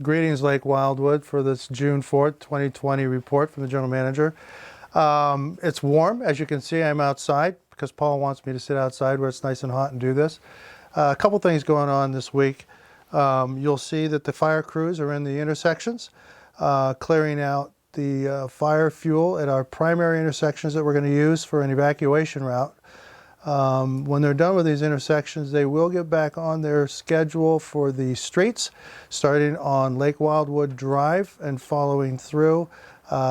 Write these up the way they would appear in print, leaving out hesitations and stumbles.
Greetings, Lake Wildwood, for this June 4th, 2020 report from the General Manager. It's warm. As you can see, I'm outside because Paul wants me to sit outside where it's nice and hot and do this. A couple things going on this week. You'll see that the fire crews are in the intersections, clearing out the fire fuel at our primary intersections that we're going to use for an evacuation route. When they're done with these intersections, they will get back on their schedule for the streets, starting on Lake Wildwood Drive and following through.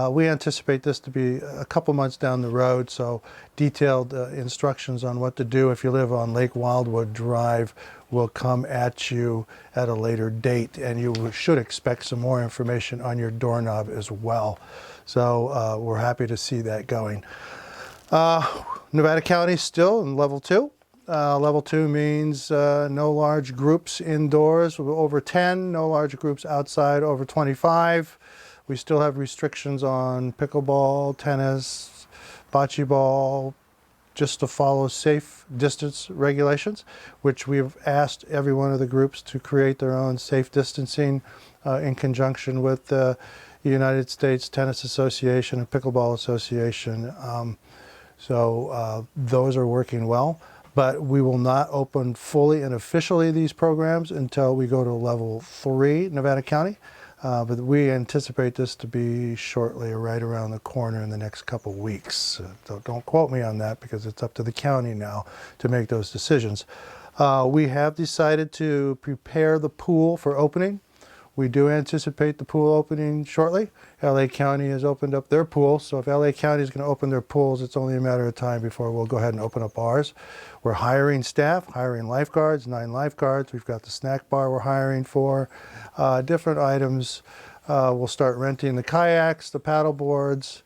We anticipate this to be a couple months down the road, so detailed instructions on what to do if you live on Lake Wildwood Drive will come at you at a later date, and you should expect some more information on your doorknob as well. So we're happy to see that going. Nevada County still in level 2. Level 2 means no large groups indoors over 10, no large groups outside over 25. We still have restrictions on pickleball, tennis, bocce ball, just to follow safe distance regulations, which we've asked every one of the groups to create their own safe distancing in conjunction with the United States Tennis Association and Pickleball Association. So those are working well, but we will not open fully and officially these programs until we go to level 3, Nevada County. But we anticipate this to be shortly, right around the corner in the next couple weeks. Don't quote me on that because it's up to the county now to make those decisions. We have decided to prepare the pool for opening. We do anticipate the pool opening shortly. LA County has opened up their pool, so if LA County is going to open their pools, it's only a matter of time before we'll go ahead and open up ours. We're hiring staff, hiring lifeguards, 9 lifeguards. We've got the snack bar we're hiring for. Different items. We'll start renting the kayaks, the paddle boards,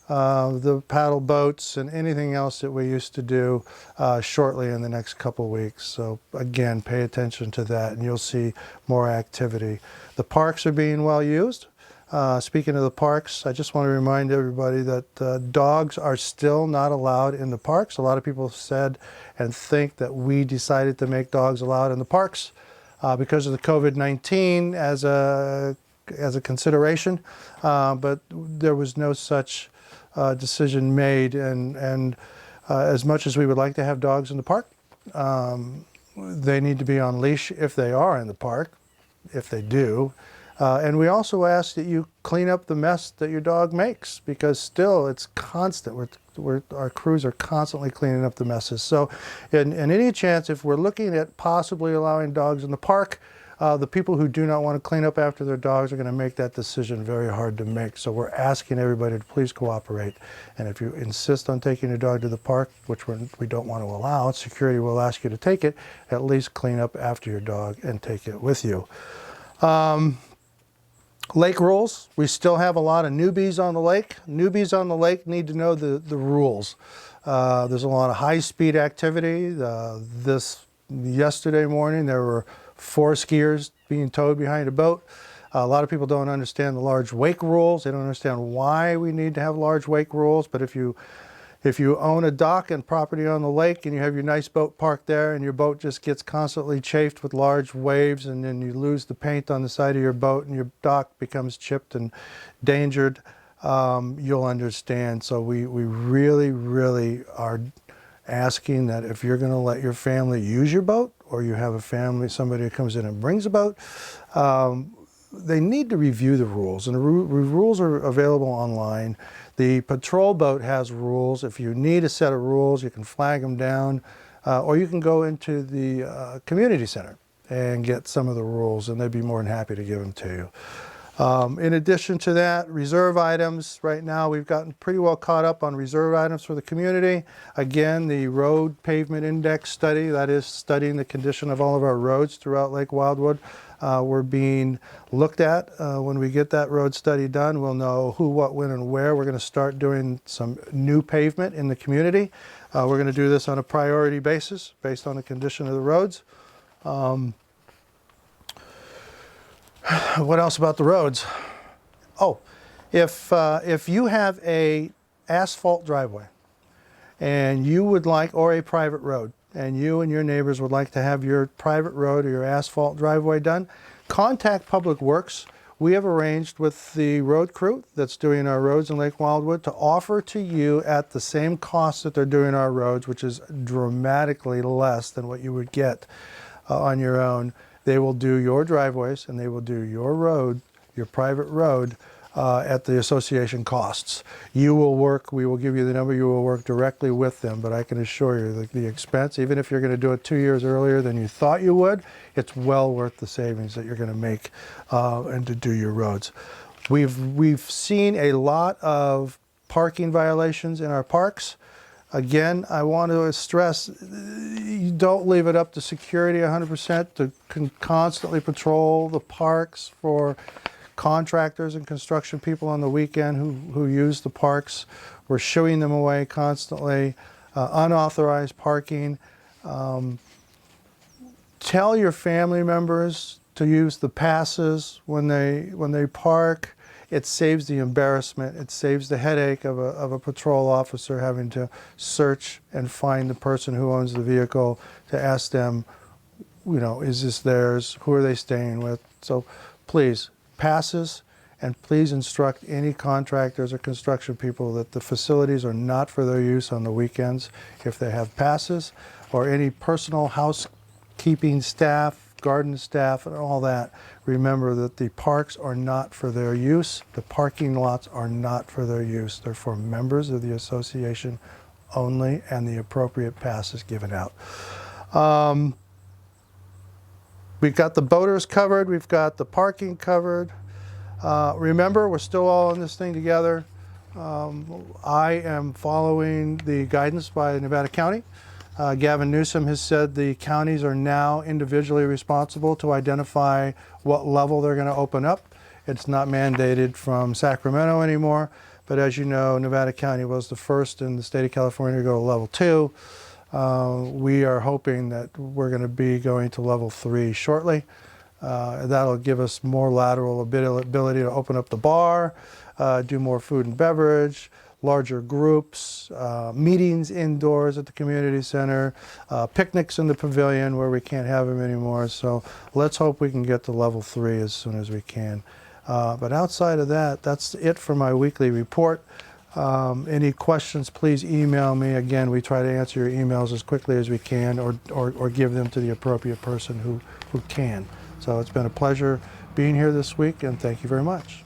the paddle boats, and anything else that we used to do shortly in the next couple weeks. So again, pay attention to that and you'll see more activity. The parks are being well used. Speaking of the parks, I just want to remind everybody that dogs are still not allowed in the parks. A lot of people have said and think that we decided to make dogs allowed in the parks because of the COVID-19 as a consideration, but there was no such decision made, and as much as we would like to have dogs in the park, they need to be on leash if they are in the park, if they do. And we also ask that you clean up the mess that your dog makes, because still it's constant. Our crews are constantly cleaning up the messes. So in any chance, if we're looking at possibly allowing dogs in the park, the people who do not want to clean up after their dogs are going to make that decision very hard to make. So we're asking everybody to please cooperate. And if you insist on taking your dog to the park, which we don't want to allow, security will ask you to take it, at least clean up after your dog and take it with you. Lake rules. We still have a lot of newbies on the lake. Newbies on the lake need to know the rules. There's a lot of high-speed activity. Yesterday morning there were 4 skiers being towed behind a boat. A lot of people don't understand the large wake rules. They don't understand why we need to have large wake rules. But if you own a dock and property on the lake and you have your nice boat parked there and your boat just gets constantly chafed with large waves, and then you lose the paint on the side of your boat and your dock becomes chipped and endangered, you'll understand. So we really, really are asking that if you're going to let your family use your boat, or you have a family, somebody who comes in and brings a boat, they need to review the rules. And the rules are available online. The patrol boat has rules. If you need a set of rules, you can flag them down, or you can go into the community center and get some of the rules, and they'd be more than happy to give them to you. In addition to that, reserve items. Right now we've gotten pretty well caught up on reserve items for the community. Again, the road pavement index study, that is studying the condition of all of our roads throughout Lake Wildwood, we're being looked at. When we get that road study done, we'll know who, what, when, and where. We're going to start doing some new pavement in the community. We're going to do this on a priority basis based on the condition of the roads. What else about the roads? Oh, if you have a asphalt driveway and you would like, or a private road, and you and your neighbors would like to have your private road or your asphalt driveway done, contact Public Works. We have arranged with the road crew that's doing our roads in Lake Wildwood to offer to you at the same cost that they're doing our roads, which is dramatically less than what you would get on your own. They will do your driveways and they will do your road, your private road, at the association costs. You will work, we will give you the number, you will work directly with them, but I can assure you that the expense, even if you're going to do it 2 years earlier than you thought you would, it's well worth the savings that you're going to make and to do your roads. We've seen a lot of parking violations in our parks. Again, I want to stress, you don't leave it up to security 100% to constantly patrol the parks for contractors and construction people on the weekend who use the parks. We're shooing them away constantly. Unauthorized parking. Tell your family members to use the passes when they park. It saves the embarrassment. It saves the headache of a patrol officer having to search and find the person who owns the vehicle to ask them, you know, is this theirs? Who are they staying with? So please, passes, and please instruct any contractors or construction people that the facilities are not for their use on the weekends. If they have passes, or any personal housekeeping staff, garden staff, and all that, remember that the parks are not for their use. The parking lots are not for their use. They're for members of the association only, and the appropriate pass is given out. We've got the boaters covered. We've got the parking covered. Remember, we're still all in this thing together. I am following the guidance by Nevada County. Gavin Newsom has said the counties are now individually responsible to identify what level they're going to open up. It's not mandated from Sacramento anymore, but as you know, Nevada County was the first in the state of California to go to level 2. We are hoping that we're going to be going to level 3 shortly. That'll give us more lateral ability to open up the bar, do more food and beverage, larger groups, meetings indoors at the community center, picnics in the pavilion where we can't have them anymore. So let's hope we can get to level 3 as soon as we can. But outside of that, that's it for my weekly report. Any questions, please email me. Again, we try to answer your emails as quickly as we can, or give them to the appropriate person who can. So it's been a pleasure being here this week, and thank you very much.